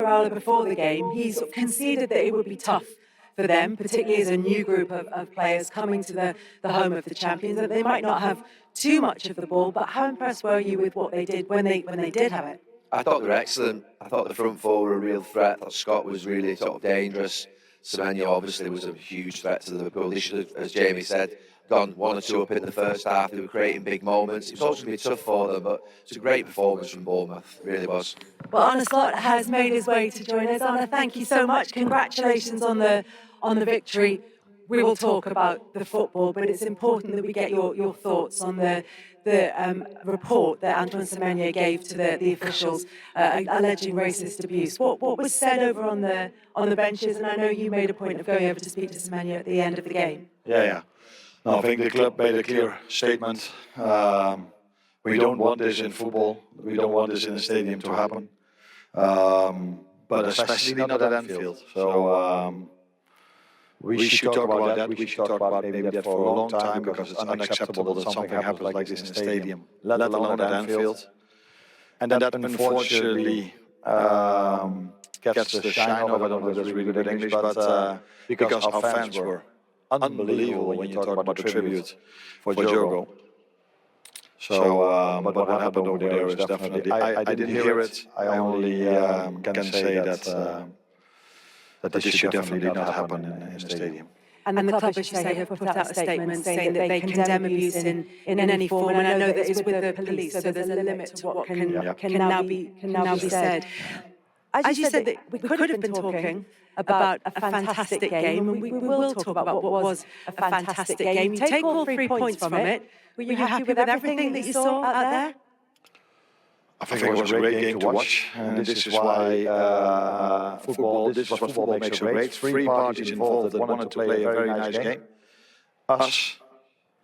Growler before the game, he sort of conceded that it would be tough for them, particularly as a new group of players coming to the home of the champions, that they might not have too much of the ball. But how impressed were you with what they did when they did have it? I thought they were excellent. I thought the front four were a real threat. I thought Scott was really sort of dangerous. Semenyo obviously was a huge threat to Liverpool. They should have, as Jamie said, gone 1 or 2 up in the first half. They were creating big moments. It was also going to be tough for them, but it's a great performance from Bournemouth. It really was. Well, Arne Slot has made his way to join us. Arne, thank you so much. Congratulations on the victory. We will talk about the football, but it's important that we get your thoughts on the report that Antoine Semenyo gave to the officials alleging racist abuse. What was said over on the benches? And I know you made a point of going over to speak to Semenyo at the end of the game. Yeah. No, I think the club made a clear statement. We don't want this in football. We don't want this in the stadium to happen. But especially not at Anfield. So we should talk about that. We should talk about maybe that for a long time, because it's unacceptable that something happens like this in a stadium, let alone at Anfield. And that unfortunately gets the shine of it. I don't know if that's really good English, but because our fans were unbelievable when you talk about the tribute for Diogo. So, but what happened over there is definitely, I didn't hear it. I only can say that this should definitely not happen in the stadium. And the club, as you say, have put out a statement saying that they condemn abuse in any form. And I know that it's with the police, so there's a limit to what can now be said. As you said, that we could have been talking about a fantastic game, and we will talk about what was a fantastic game. You take all 3 points from it. Were you happy with everything that you saw out there? I think it was a great game to watch, and this is why this is what football makes so great. 3 parties involved that wanted to play a very nice game. Us,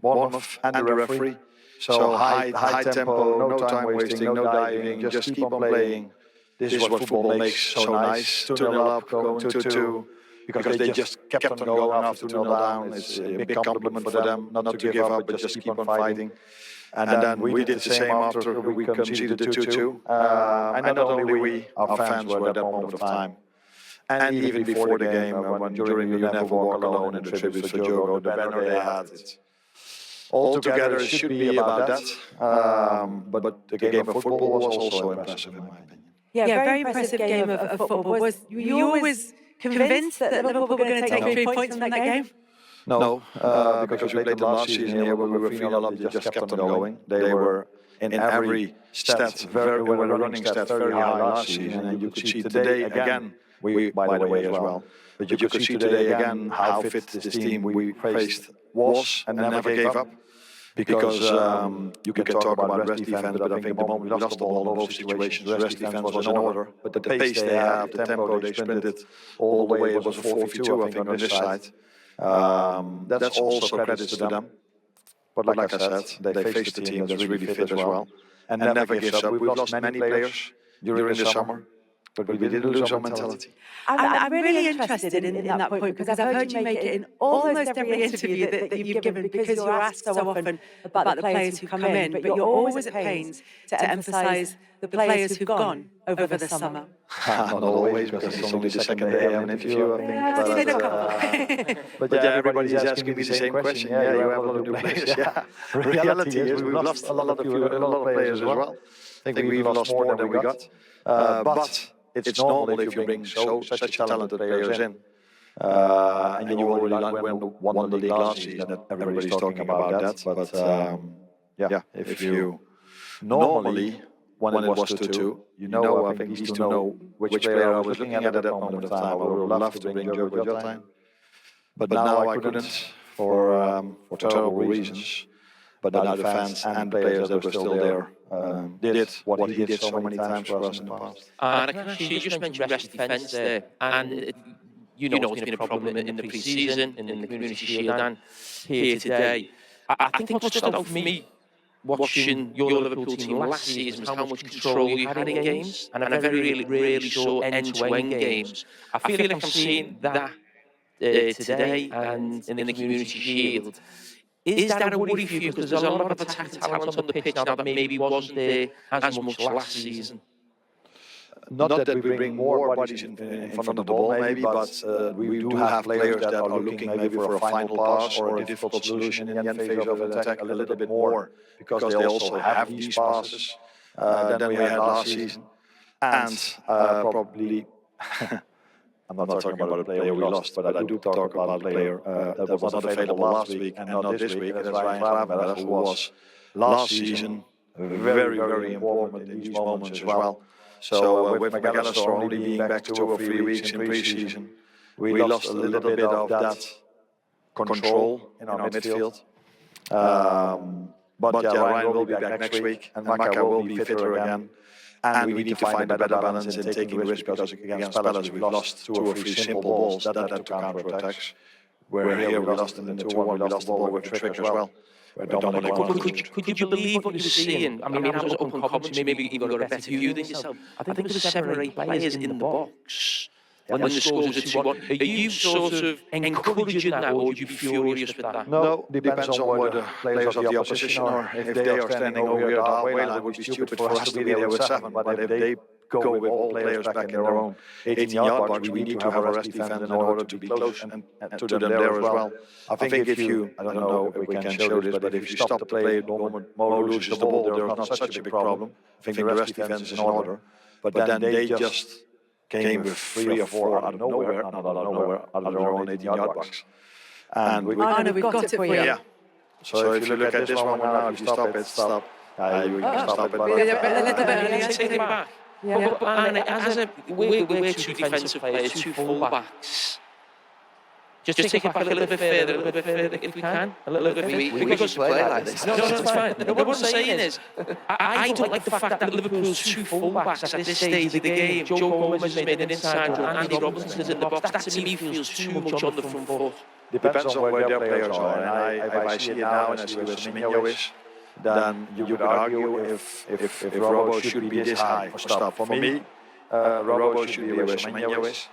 Bournemouth, and the referee. So high tempo, no time wasting, no diving, just keep on playing. This is what football makes so nice. 2-0 up, going 2-2. Because they just kept on going after 2-0 down. It's a big compliment for them, not to give up, but just keep on fighting. And then we did the same after we conceded the 2-2. And not only we, our fans were at that moment of time. And even before the game, when during the You Never Walk Alone in the tribute for Diogo, the banner they had, altogether it should be about that. But the game of football was also impressive in my opinion. Yeah, very impressive game of football. Was you always convinced that Liverpool were going to take 3 points from that game? No, because we played them last season here when we were 3-0 up, they just kept on going. They were in every stat, very running stat, very high last season. And you could see today again, we by the way as well, but you could see today again how fit this team we faced was and never gave up. Because you can talk about rest defense, but I think the moment we lost the ball in both situations, the rest defense was in order. But the pace they have, the tempo they sprinted all the way, it was a 4-4-2 I think on this side. That's also credits to them. But like I said, they faced a team that's really fit as well. And never gives up. We've lost many players during the summer, but we didn't lose our mentality. I'm really interested in that point, because I've heard you make it in almost every interview that you've given, because you're asked so often about the players who come in, but you're always at pains to emphasise the players who've gone over the summer. Not always, because it's only the second day I'm an interview, I think. But yeah, everybody's asking me the same question. Yeah, you have a lot of new players. Yeah. Reality is we've lost a lot of players as well. I think we've lost more than we got. But it's normal if you bring such talented players in. And you already won the league last season, that everybody's talking about that. But if you normally, when it was 2-2, I think these two know which player I was looking at that moment of time. I would love to bring Diogo Jota. But now I couldn't for terrible reasons. But now the fans and players that were still there did what he did so many times for us in the past. You just mentioned rest defence there, and it's been a problem in the pre-season, in the Community Shield, and here today. I think what stood out for me watching your Liverpool team last season was how much control you had in games, and I very rarely saw end-to-end games. I feel like I'm seeing that today and in the Community Shield. Is that a worry for you? Because there's a lot of attack talent on the pitch now that maybe wasn't there as much last season. not that we bring more bodies in front of the ball, maybe, but we do have players that are looking maybe for a final pass or a difficult solution in the end phase of an attack a little bit more, because they also have these passes than we had last season. And probably, I'm not talking about a player we lost, but I do talk about a player that was not available last week and not this week, and that's Ryan Gravenberch, who was last season very, very important in these moments as well. So with McAllister only being back 2 or 3 weeks in pre-season, we lost a little bit of that control in our midfield. But yeah, Ryan will be back next week, and Maka will be fitter again. And we need to find a better balance in taking risks, because against Palace we've lost 2 or 3 simple balls that led to counter-attacks. Where here we lost in the 2-1, we lost the ball with a trick as well. Could you believe what you were seeing? I mean, I was up on commentary, maybe even got a better view than yourself. I think there was 7 or 8 players in the box when the scores were 2-1. Are you sort of encouraging that, or would you be furious with that? No, depends on where the players of the opposition are. If they are standing over here at the halfway line, it would be stupid for us to be there with 7. But if they go with all players back in their own 18-yard box, we need to have a rest defense in order to be close and to them there as well. I think if you, I don't know if we can show this, but if you stop the play, Mo loses the ball, there's not such a big problem. I think the rest defense is in order. But then they just came with 3 or 4 out of nowhere, out of their own 18-yard box. And we've got it for you. Yeah. So if you look at this one now, if you stop it, stop. You can stop it. A little bit earlier. Take it back. Yeah. But as we're 2 defensive players, 2 full-backs. Just take it back a little bit further if we can. A little bit further. We should play like this. No, it's fine. What I'm saying is, I don't like the fact that Liverpool's 2 full-backs at this stage of the game. Joe Gomez has made an inside run, Andy Robinson's in the box. That to me feels too much on the front foot. Depends on where their players are. And if I see it now and I see where Semenyo is, then you could argue if Robo should be this high for stop. For me, Robo should be where Semenyo is.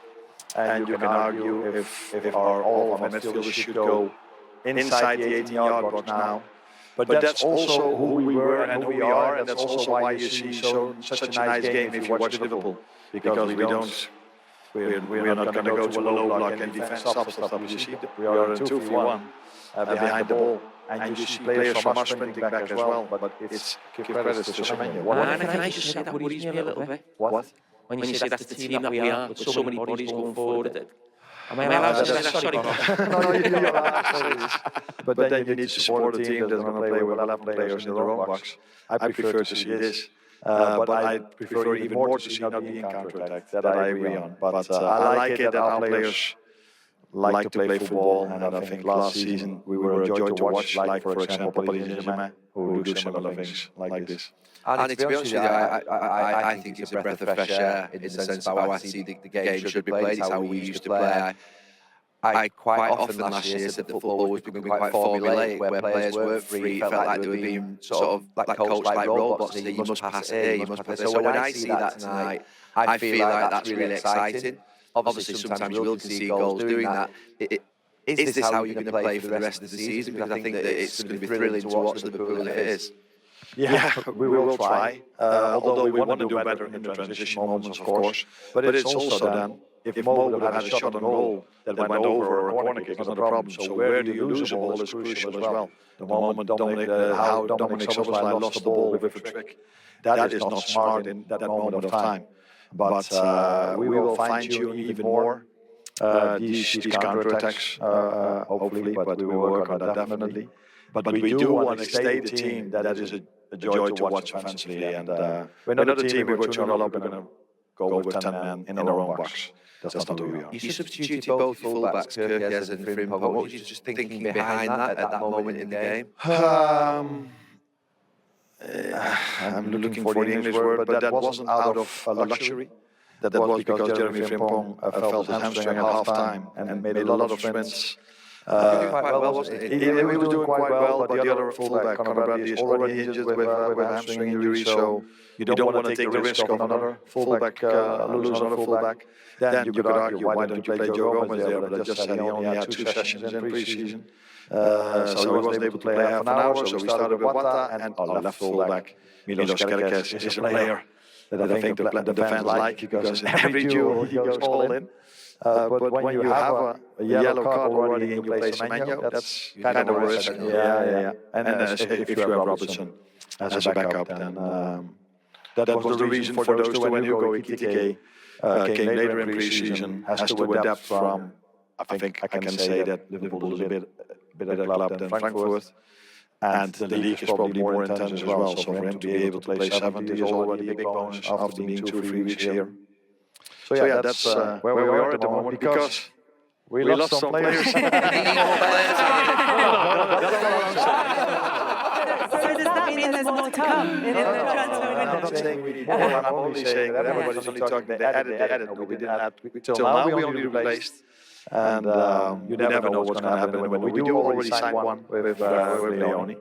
And you can argue if all of our midfielders should go inside the 18-yard box now. But that's also who we were and who we are, and that's also why you see such a nice game if you watch Liverpool. Because we are not going to go to a low block and defense stop. You see, we are in 2-3-1 behind the ball. And you see players from us sprinting back as well. But it's give credit to Semenyo. Can I just say that worries me a little bit? What? When you say that's the team that we are, with so many bodies going forward. Am I allowed to say that? Sorry. No, you're allowed. But then you need to support a team that's going to play with 11 players in their own box. I prefer to see this. But I prefer even more to see not the counter-attack. That I agree on. But I like it that our players like to play football. And I think last season we were a joy to watch, like for example, Paris Saint-Germain, who do similar things like this. And to be honest with you, I think it's a breath of fresh air in the sense of how I see the game should be played. It's how we used to play. I quite often last year said that football was becoming quite formulaic, where players weren't free, felt like they were being sort of like coached like robots. You must pass it here, you must pass it. So when I see that tonight, I feel like that's really exciting. Obviously, sometimes you will concede goals doing that. Is this how you're going to play for the rest of the season? Because I think that it's going to be thrilling to watch Liverpool if it is. Yeah, we will try. Although we want to do better in the transition moments, of course. But it's also then, if Mo would have had a shot on goal that went over or a corner kick, it's not a problem. So where do you lose a ball is crucial as well. The moment how Dominic Szoboszlai lost the ball with a trick, that is not smart in that moment of time. But we will fine-tune even more these counter-attacks, hopefully, but we will work on that definitely. But we do want to stay the team that is a joy to watch offensively. And we're not a team, we're 2-0 up, we're going to go with 10 men in our own box. That's not who we are. You substituted both fullbacks, Kerkez and Frimpong. What was you just thinking behind that at that moment in the game? I'm looking for the English word, but that wasn't out of luxury. That was because Jeremy Frimpong felt his hamstring at half-time and made a lot of sprints. He did quite well, wasn't he? He was doing quite well, but the other fullback, Conor Bradley, is already injured with hamstring injury, so you don't want to take the risk of another fullback, lose another fullback. Then you could argue, why don't you play Joe Gomez there? But I just said he only had 2 sessions in pre-season. So he wasn't able to play half an hour, so we started with Wata and our left fullback, Milos Kerkez, is a player that I think the fans like, because in every duel he goes all in. But when you have a yellow card already and you play Semenyo, that's kind of a risk. Yeah. And if you have Robertson as a backup, then that was the reason for those two. When Hugo Ekitike came later in pre-season, has to adapt from. I think I can say that Liverpool is a bit better club than Frankfurt, and the league is probably more intense as well. So for him to be able to play 70 is already a big bonus after being 2 or 3 weeks here. So yeah, that's where we are at the moment, because we lost some players. So does that mean there's more to come in the transfer window? I'm not saying we need more. I'm only saying that everybody's only talking they added. No, we didn't add. Till now we only replaced. And you never know what's going to happen. When we do already sign one with Leone.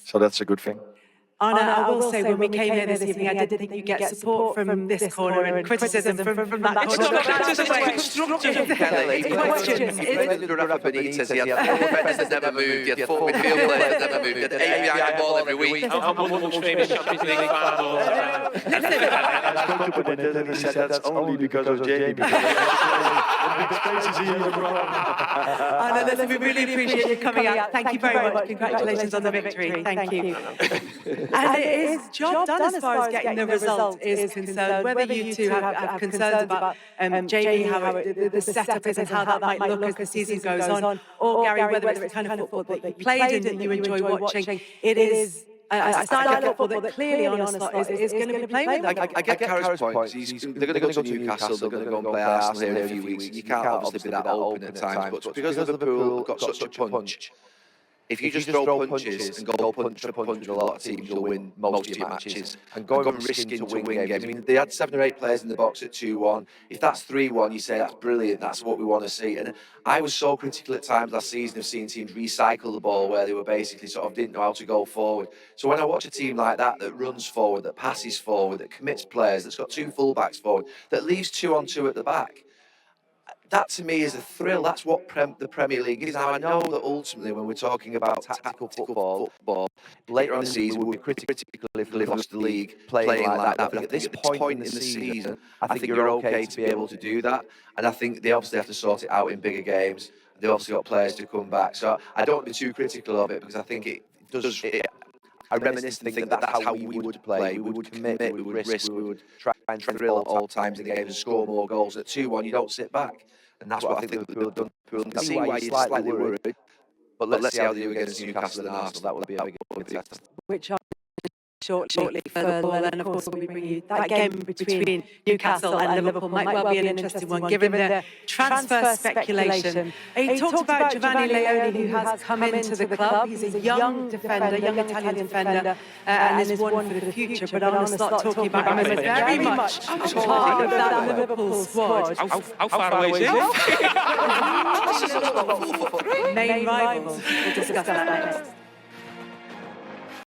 So that's a good thing. Anna, I will say, when we came here this evening, I did think you get support from this corner and criticism from that corner. It's not constructive, Kelly. Questions. Rafa Benitez, he had 4 defenders that never moved, he had 4 midfield players that never moved, he had 8 behind the ball every week. I'm one famous Champions League final. I spoke to Benitez and he said that's only because of Jamie. Anna, listen, we really appreciate you coming out. Thank you very much. Congratulations on the victory. Thank you. And it is job done as far as getting the result is concerned. Whether you two have concerns about Jamie, how the setup is and how that might look as the season goes on, or Gary, whether it's the kind of football that you played in that you enjoy watching, it is a style of football that clearly on a slot is going to be playing with. I get Carr's point. They're going to go to Newcastle, they're going to go and play Arsenal here in a few weeks. You can't obviously be that open at times, but because Liverpool got such a punch, if you just throw punches and go punch to punch with a lot of teams, you'll win most of your matches. And going and risking to win games. I mean, they had 7 or 8 players in the box at 2-1. If that's 3-1, you say that's brilliant. That's what we want to see. And I was so critical at times last season of seeing teams recycle the ball where they were basically sort of didn't know how to go forward. So when I watch a team like that runs forward, that passes forward, that commits players, that's got 2 fullbacks forward, that leaves 2 on 2 at the back, that to me is a thrill. That's what the Premier League is. Now I know that ultimately when we're talking about tactical football, later on in the season we'll be critical if we lost the league playing like that. But at this point in the season, I think you're okay to be able to do that. And I think they obviously have to sort it out in bigger games. They've obviously got players to come back. So I don't be too critical of it, because I think it does. I reminisce and think that that's how we would play. We would commit, we would risk, we would try and thrill at all times in the game and score more goals. At 2-1, you don't sit back. And that's what I think Liverpool have done. I can see why you're slightly worried. But let's see how they do against Newcastle and Arsenal. That will be a big test. Which are shortly further, and of course we bring you that game between Newcastle and Liverpool might well be an interesting one given the transfer speculation. He talked about Giovanni Leone, who has come into the club. He's a young defender, young Italian defender, and is one for the future. But I'm going to start talking about him as very much part of that Liverpool squad. How far away is he? Main rivals. We'll discuss that next.